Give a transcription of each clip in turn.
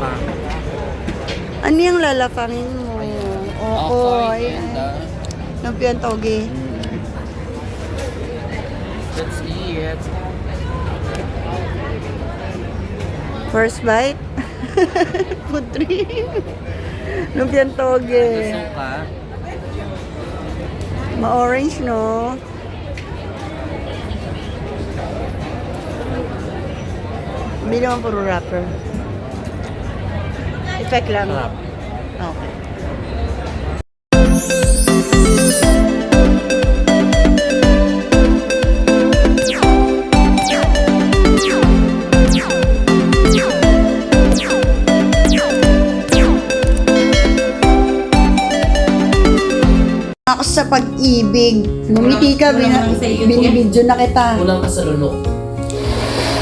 lalapang. Ano yung lalapangin mo? Oo, ayan. Lumpiang toge. Let's eat. First bite? Food trip. Lumpiang toge. Gusto ka? Ma-orange, no? Hindi naman puro wrapper. Effect lang. Sarap. Okay. Ako sa pag-ibig. Ngumiti ka, binibidyo na kita. Kulang ka sa lulok.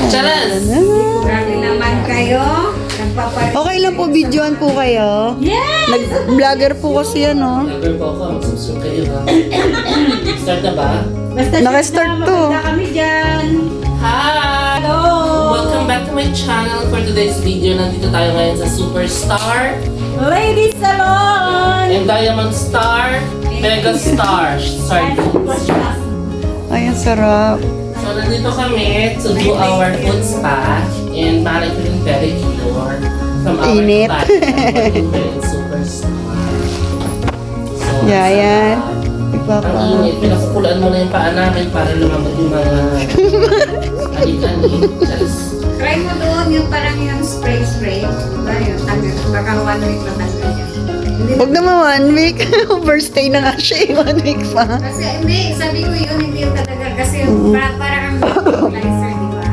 Charas! Grabe naman kayo. Okay lang po, videoan po kayo. Yes! Nag-vlogger po kasi yan, no? Vlogger po ako. Mag-subscribe kayo ha. Start na ba? Basta Naka-start to. maganda kami dyan. Hi! Hello! Welcome back to my channel. For today's video, nandito tayo ngayon sa Superstar Ladies Salon! and Diamond Star, Mega Star. Sorry. Ay, ang sarap. So, nandito kami to do our foot spa and manicure and pedicure from our Init. Superstar. So, Yeah, yan. ang init. Pinakukulaan mo na yung paa namin para lumamad yung mga anik-anik. Try mo doon yung parang yung spray-spray. Diba yun? Baka 1 week na talaga yan. Hindi Huwag naman 1 week. Birthday na nga siya, 1 week pa. Kasi hindi, sabi ko yun, hindi yun talaga. Kasi parang ang fertilizer, di ba?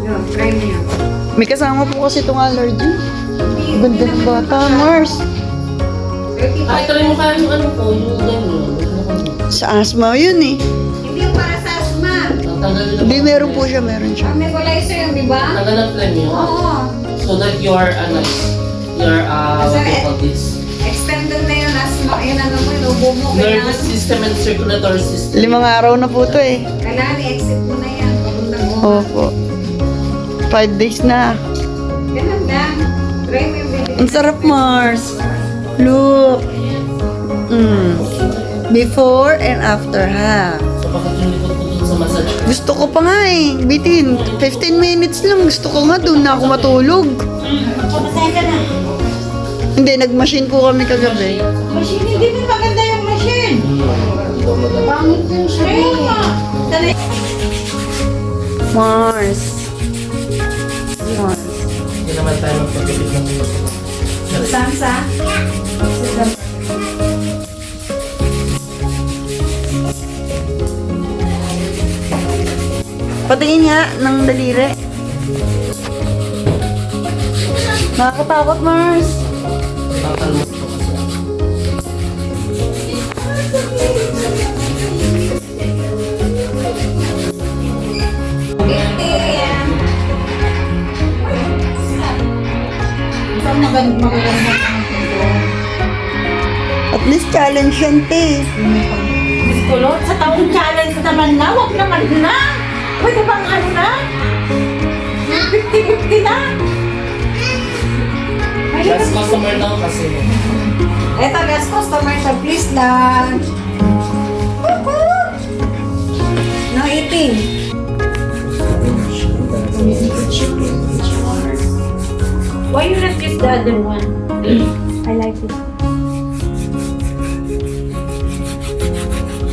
Yun, try mo yun. May kasama po kasi itong allergy. Hindi Ganda ng naman bata, baka- Mars. 35. Ay, try mo kaya yung ano po, yung ganyan. Sa asthma yun eh. Hindi yung para sa asthma. Tanggalin na Hindi, meron po siya, meron siya. Ang nebulizer yun, di ba? Tanggal ang flame yun. Oo. So that your, what do you call this? Extended na yun, asthma. Yun ano mo, inubo mo. Nervous system and circulatory system. 5 araw na po to eh. Kailangan i-exit mo na yan. Papuntang mo. Opo. 5 days na. Ganun lang. Try mo yung baby. Ang sarap, Mars. Look. Before and after, ha? So bakit yung likod ko dun sa massage? Gusto ko pa nga eh. Bitin, 15 minutes lang. Gusto ko nga, doon na ako matulog. Pamasaya ka na. Hindi, nag-machine po kami kagabi. Machine, hindi mo maganda yung machine. Hindi ko maganda. Pangit yung screen. Dali. Mars. Mars. Hindi naman tayo magpapipit ng Sansa? Patingin nga ng daliri. Nakakatakot, Mars. Pakalmot ko kasi. Maganda. At least challenge yan, te. Kulot, sa taong challenge naman na, wag naman na. Pwede bang ano na? 50-50 na. Last customer daw kasi. Eto, last customer, so please lang. No eating. Why you not use the other one? I like it.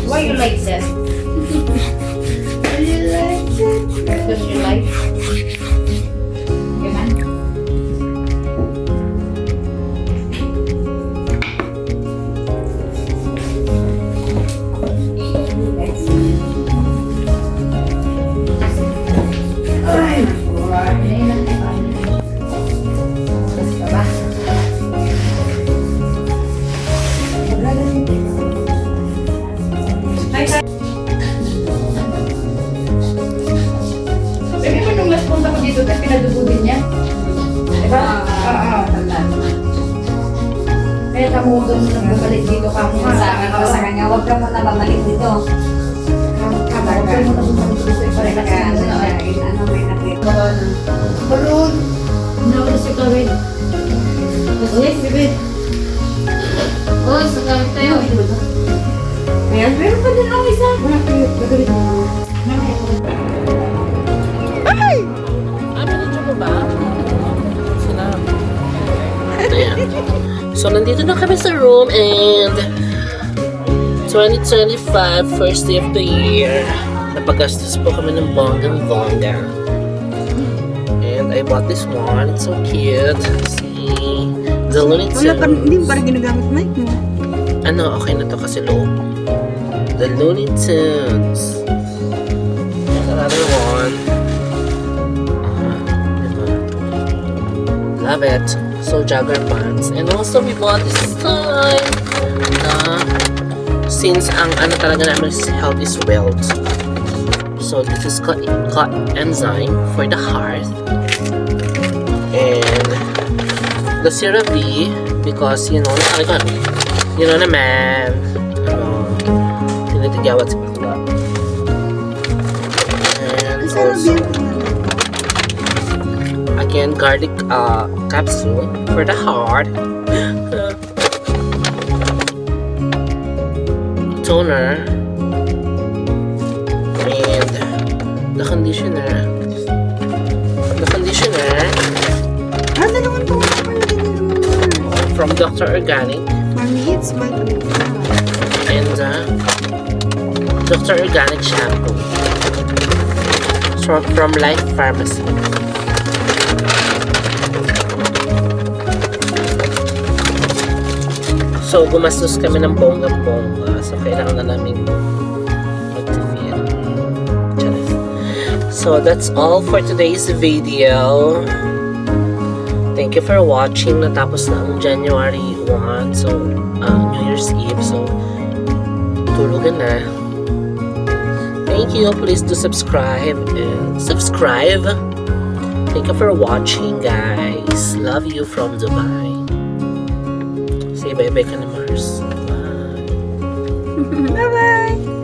Why you like that? Because you like? Okay, man. Sabi mo nung last punta ko dito, tapos pinadugo din niya. Diba? Oo, tandaan. Kaya kamugan mo nang babalik dito ka mo. Sabi ko sa kanya, huwag ka muna babalik dito. Huwag ka muna bumalik dito. Iparekas mo na. Ano may nakita. Balon. Nawala si Kawin. Yes, bebe. Oh, sa gamit tayo. Ayan, meron pa din ang isa. Wala kayo. Gagawin mo. Pinadyo mo ba? Sarap. Ayan. So, nandito na kami sa room and 2025, first day of the year. Napagastos po kami ng bonggang-bongga. And I bought this one. It's so cute. See? The Looney Wala pa, hindi Tunes. parang ginagamit mic mo. Ano, okay na to kasi low. The Looney Tunes. There's another one. Diba? Love it. So, jogger pants. And also, we bought this time na since ang ano talaga namin is health is wealth. So, this is cut enzyme for the heart. And the CeraVe because, you know, naman, tinitigawat sa bakla. And also, again, garlic capsule for the heart. Toner. And the conditioner. Dalawang po From Dr. Organic. Mommy, it's my And Dr. Organic shampoo. So, from Life Pharmacy. So, gumastos kami ng bonggang-bongga. So, kailangan na namin mag-feel. So, that's all for today's video. Thank you for watching. Natapos na ang January 1. So, New Year's Eve. So, tulugan na. Thank you. Please do subscribe and subscribe. Thank you for watching, guys. Love you from Dubai. Say bye-bye ka na, Mars. Bye. Bye-bye!